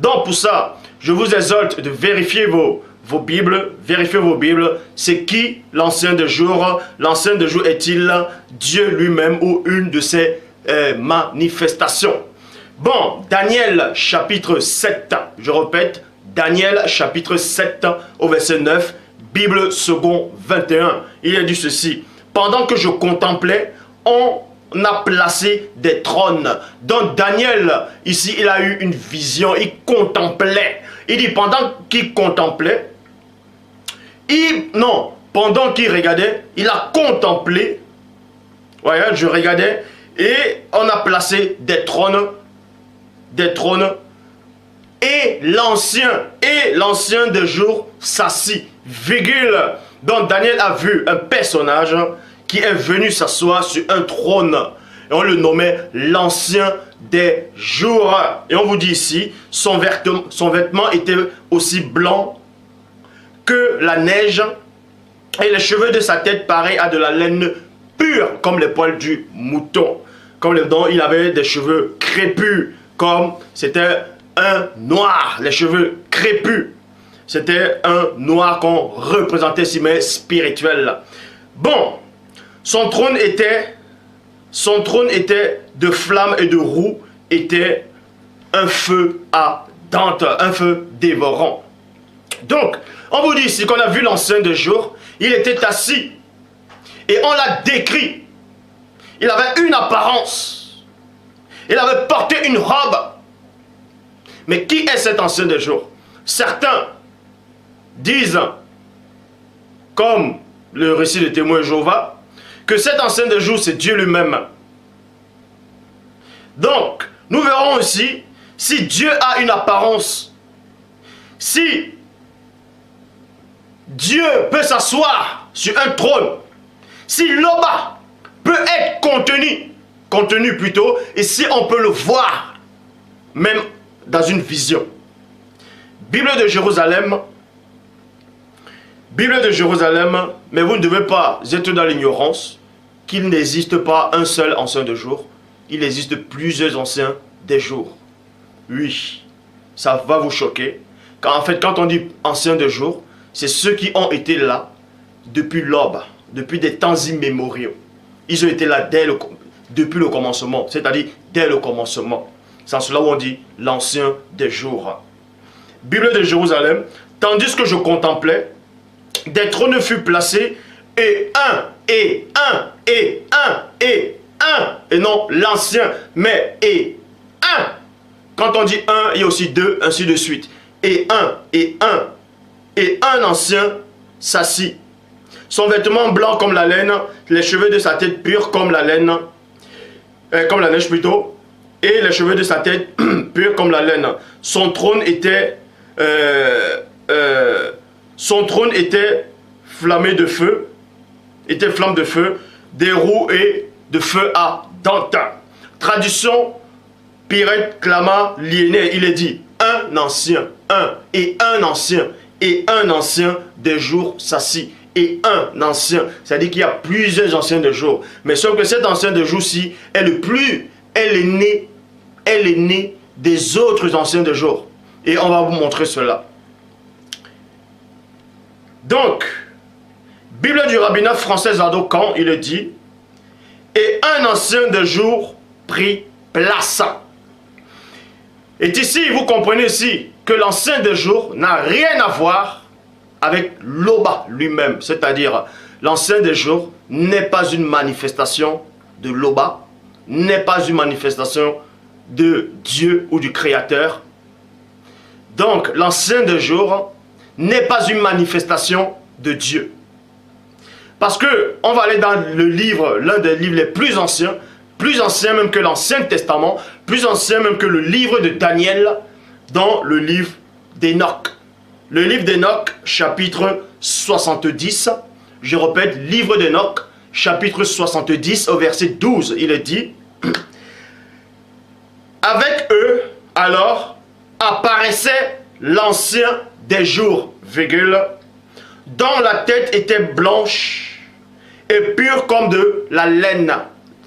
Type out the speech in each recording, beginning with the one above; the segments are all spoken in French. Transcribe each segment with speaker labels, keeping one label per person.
Speaker 1: Donc pour ça, je vous exhorte de vérifier vos Bibles, vérifiez vos Bibles. C'est qui l'ancien de jour? L'ancien de jour est-il Dieu lui-même ou une de ses manifestations? Bon, Daniel chapitre 7, je répète, Daniel chapitre 7 au verset 9, Bible second 21. Il est dit ceci: pendant que je contemplais, on a placé des trônes. Donc Daniel, ici, il a eu une vision, il contemplait. Il dit pendant qu'il contemplait, pendant qu'il regardait, il a contemplé. Voyez, je regardais et on a placé des trônes. Et l'ancien de jour s'assit, virgule. Donc Daniel a vu un personnage qui est venu s'asseoir sur un trône. Et on le nommait l'ancien des jours. Et on vous dit ici, son vêtement était aussi blanc que la neige. Et les cheveux de sa tête pareils à de la laine pure, comme les poils du mouton. Donc il avait des cheveux crépus, comme c'était un noir, les cheveux crépus. C'était un noir qu'on représentait ici, mais spirituel. Bon, son trône était de flammes et de roues, était un feu ardent, un feu dévorant. Donc, on vous dit ici qu'on a vu l'ancien de jour, il était assis et on l'a décrit. Il avait une apparence, il avait porté une robe. Mais qui est cet ancien de jour? Certains disent, comme le récit de témoin de Jéhovah, que cet ancien de jour, c'est Dieu lui-même. Donc, nous verrons aussi si Dieu a une apparence, si Dieu peut s'asseoir sur un trône, si l'Oba peut être contenu plutôt, et si on peut le voir, même dans une vision. Bible de Jérusalem, mais vous ne devez pas être dans l'ignorance qu'il n'existe pas un seul ancien de jour. Il existe plusieurs anciens des jours. Oui, ça va vous choquer. En fait, quand on dit anciens de jour, c'est ceux qui ont été là depuis l'aube, depuis des temps immémoriaux. Ils ont été là depuis le commencement, c'est-à-dire dès le commencement. C'est en cela où on dit l'ancien des jours. Bible de Jérusalem, tandis que je contemplais, des trônes furent placés, et non l'ancien, mais et un. Quand on dit un, il y a aussi deux, ainsi de suite. Et un ancien s'assit. Son vêtement blanc comme la laine, les cheveux de sa tête purs comme la laine, comme la neige plutôt, et les cheveux de sa tête purs comme la laine. Son trône était flammé de feu, flamme de feu, des roues et de feu ardent. Traduction, Pirate clama liéné, il est dit, un ancien des jours s'assit. Et un ancien, c'est-à-dire qu'il y a plusieurs anciens de jour. Mais sauf que cet ancien de jour-ci est elle est née des autres anciens de jour. Et on va vous montrer cela. Donc, Bible du rabbinat français Zadokan, il est dit, et un ancien de jour prit place. Et ici, vous comprenez ici que l'ancien de jour n'a rien à voir avec l'Oba lui-même. C'est-à-dire, l'ancien des jours n'est pas une manifestation de l'Oba, n'est pas une manifestation de Dieu ou du Créateur. Donc, l'ancien des jours n'est pas une manifestation de Dieu. Parce que, on va aller dans le livre, l'un des livres les plus anciens même que l'Ancien Testament, plus ancien même que le livre de Daniel, dans le livre d'Enoch. Le livre d'Enoch, chapitre 70, je répète, livre d'Enoch, chapitre 70, au verset 12, il est dit, avec eux, alors, apparaissait l'ancien des jours, virgule, dont la tête était blanche et pure comme de la laine.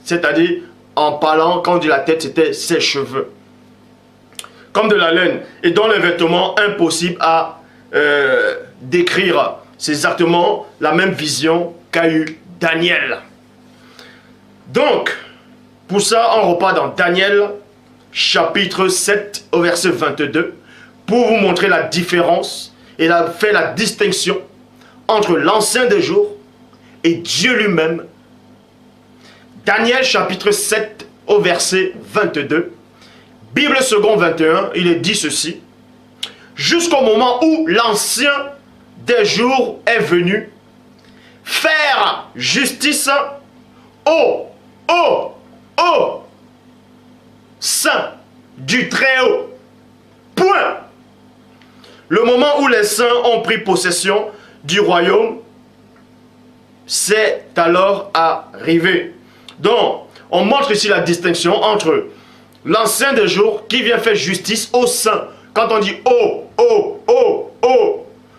Speaker 1: C'est-à-dire, en parlant, quand on dit la tête, c'était ses cheveux. comme de la laine, et dont les vêtements impossibles à décrire. C'est exactement la même vision qu'a eu Daniel. Donc, pour ça, on repart dans Daniel, chapitre 7, au verset 22, pour vous montrer la différence et faire la distinction entre l'ancien des jours et Dieu lui-même. Daniel, chapitre 7, au verset 22, Bible second 21, il est dit ceci: jusqu'au moment où l'ancien des jours est venu faire justice au saint du Très-Haut. Point. Le moment où les saints ont pris possession du royaume, c'est alors arrivé. Donc, on montre ici la distinction entre l'ancien des jours qui vient faire justice aux saints. Quand on dit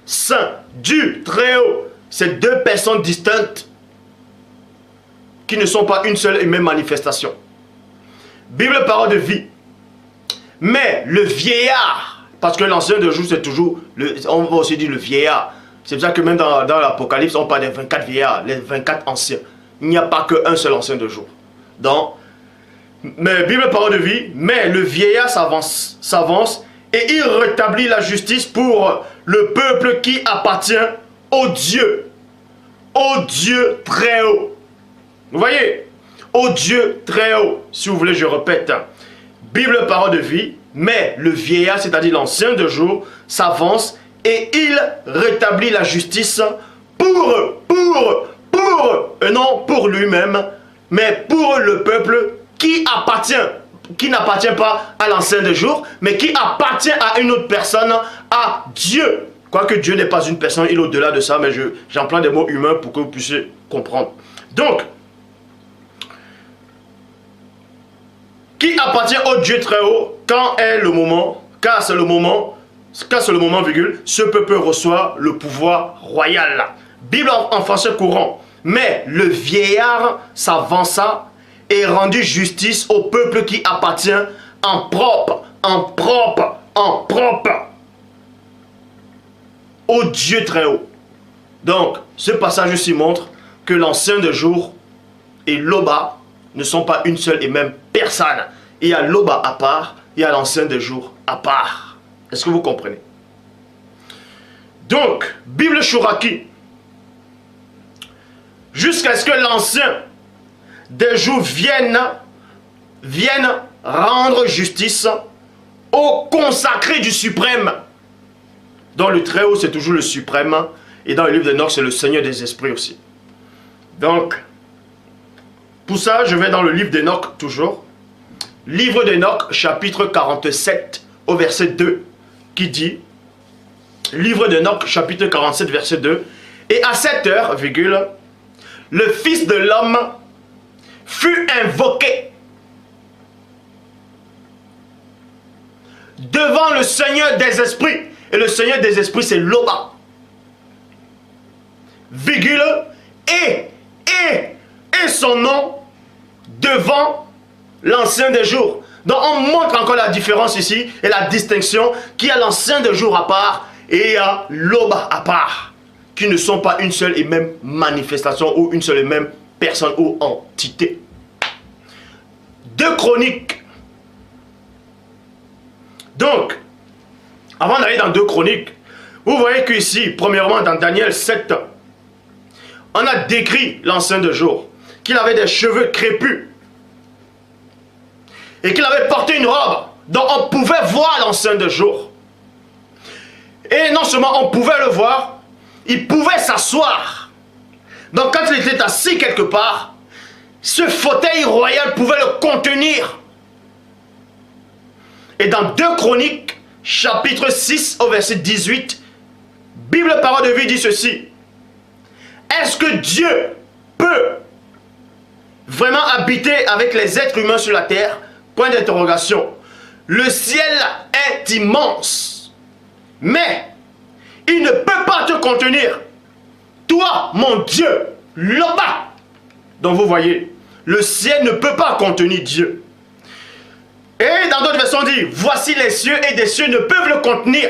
Speaker 1: saint du Très-Haut, c'est deux personnes distinctes qui ne sont pas une seule et même manifestation. Bible parole de vie. Mais le vieillard, parce que l'ancien de jour c'est toujours, on va aussi dire le vieillard. C'est pour ça que même dans l'Apocalypse on parle des 24 vieillards, les 24 anciens. Il n'y a pas qu'un seul ancien de jour. Donc, mais Bible parole de vie, mais le vieillard s'avance et il rétablit la justice pour le peuple qui appartient au Dieu très haut. Vous voyez, au Dieu très haut. Si vous voulez, je répète. Bible parole de vie, mais le vieillard, c'est-à-dire l'ancien de jour, s'avance et il rétablit la justice non pour lui-même, mais pour le peuple qui n'appartient pas à l'ancien de jour, mais qui appartient à une autre personne, à Dieu. Quoique Dieu n'est pas une personne, il est au-delà de ça, mais j'emploie des mots humains pour que vous puissiez comprendre. Donc, qui appartient au Dieu très haut, quand est le moment, car c'est le moment, virgule, ce peuple reçoit le pouvoir royal. Bible en français courant. Mais le vieillard s'avança et rendit justice au peuple qui appartient en propre, au Dieu très haut. Donc, ce passage ici montre que l'ancien de jour et l'Oba ne sont pas une seule et même personne. Il y a l'Oba à part, il y a l'ancien de jour à part. Est-ce que vous comprenez? Donc, Bible Chouraki, jusqu'à ce que l'ancien des jours vienne rendre justice au consacré du suprême. Dans le Très-Haut, c'est toujours le suprême. Et dans le livre d'Enoch, c'est le Seigneur des esprits aussi. Donc, pour ça, je vais dans le livre d'Enoch toujours. Livre d'Enoch, chapitre 47, au verset 2, qui dit, livre d'Enoch, chapitre 47, verset 2, et à cette heure, virgule, le Fils de l'homme fut invoqué devant le Seigneur des esprits. Et le Seigneur des esprits, c'est l'Oba. Virgule, et son nom devant l'ancien des jours. Donc on montre encore la différence ici et la distinction qu'il y a l'ancien des jours à part et il y a l'Oba à part, qui ne sont pas une seule et même manifestation ou une seule et même personne ou entité. 2 Chroniques. Donc, avant d'aller dans 2 Chroniques, vous voyez qu'ici, premièrement dans Daniel 7, on a décrit l'ancien de jour, qu'il avait des cheveux crépus et qu'il avait porté une robe dont on pouvait voir l'ancien de jour. Et non seulement on pouvait le voir, il pouvait s'asseoir. Donc quand il était assis quelque part, ce fauteuil royal pouvait le contenir. Et dans 2 Chroniques, chapitre 6 au verset 18, Bible parole de vie dit ceci: est-ce que Dieu peut vraiment habiter avec les êtres humains sur la terre? Point d'interrogation. Le ciel est immense, mais il ne peut pas te contenir. Toi, mon Dieu, là-bas. Donc vous voyez, le ciel ne peut pas contenir Dieu. Et dans d'autres versions, on dit, voici les cieux et des cieux ne peuvent le contenir.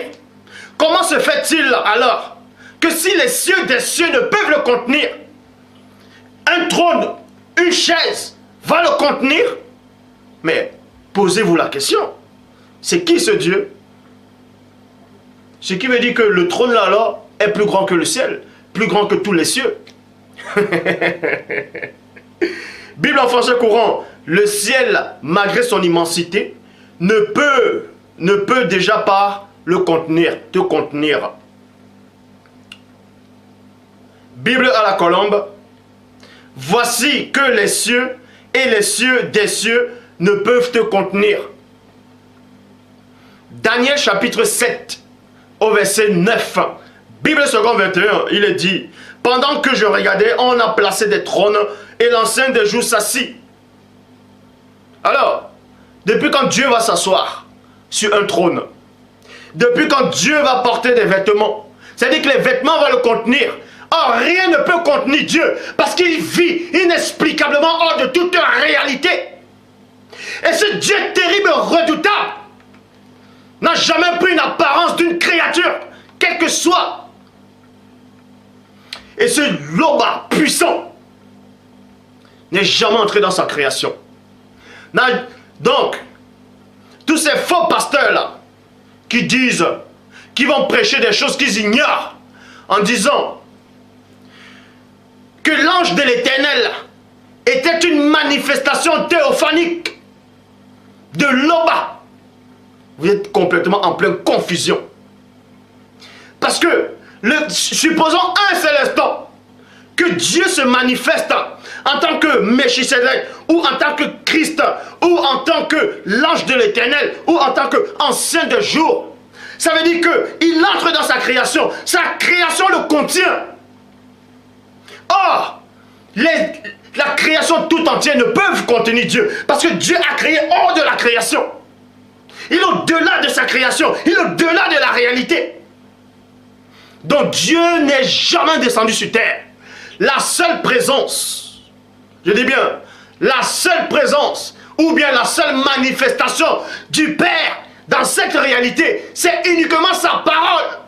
Speaker 1: Comment se fait-il alors que si les cieux des cieux ne peuvent le contenir, un trône, une chaise va le contenir? Mais posez-vous la question, c'est qui ce Dieu? Ce qui veut dire que le trône là alors est plus grand que le ciel, plus grand que tous les cieux. Bible en français courant, le ciel, malgré son immensité, ne peut déjà pas le contenir, te contenir. Bible à la colombe, voici que les cieux et les cieux des cieux ne peuvent te contenir. Daniel chapitre 7, au verset 9, Bible second 21, il est dit, pendant que je regardais, on a placé des trônes et l'ancien des jours s'assit. Alors, depuis quand Dieu va s'asseoir sur un trône, depuis quand Dieu va porter des vêtements, c'est-à-dire que les vêtements vont le contenir. Or, rien ne peut contenir Dieu parce qu'il vit inexplicablement hors de toute réalité. Et ce Dieu terrible, redoutable, n'a jamais pris une apparence d'une créature, quelle que soit. Et ce Loba puissant n'est jamais entré dans sa création. Donc, tous ces faux pasteurs-là, qui disent, qui vont prêcher des choses qu'ils ignorent, en disant que l'ange de l'Éternel était une manifestation théophanique de Loba, vous êtes complètement en pleine confusion. Parce que, supposons un seul instant que Dieu se manifeste en tant que Melchisedec, ou en tant que Christ, ou en tant que l'ange de l'Éternel, ou en tant qu'ancien de jour. Ça veut dire qu'il entre dans sa création le contient. Or, la création tout entière ne peut contenir Dieu, parce que Dieu a créé hors de la création. Il est au-delà de sa création, il est au-delà de la réalité. Donc Dieu n'est jamais descendu sur terre. La seule présence, je dis bien, la seule présence, ou bien la seule manifestation du Père dans cette réalité, c'est uniquement sa parole.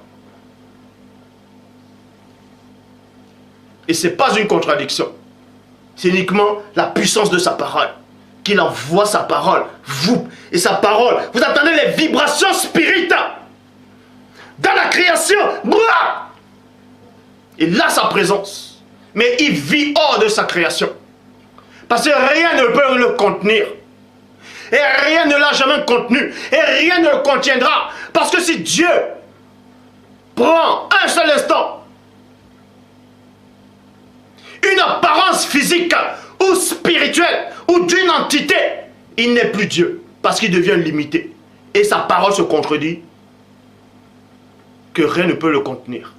Speaker 1: Et ce n'est pas une contradiction. C'est uniquement la puissance de sa parole. Qu'il envoie sa parole, vous, et sa parole. Vous entendez les vibrations spirituelles dans la création. Bouah! Il a sa présence. Mais il vit hors de sa création. Parce que rien ne peut le contenir. Et rien ne l'a jamais contenu. Et rien ne le contiendra. Parce que si Dieu prend un seul instant une apparence physique ou spirituelle ou d'une entité, il n'est plus Dieu. Parce qu'il devient limité. Et sa parole se contredit que rien ne peut le contenir.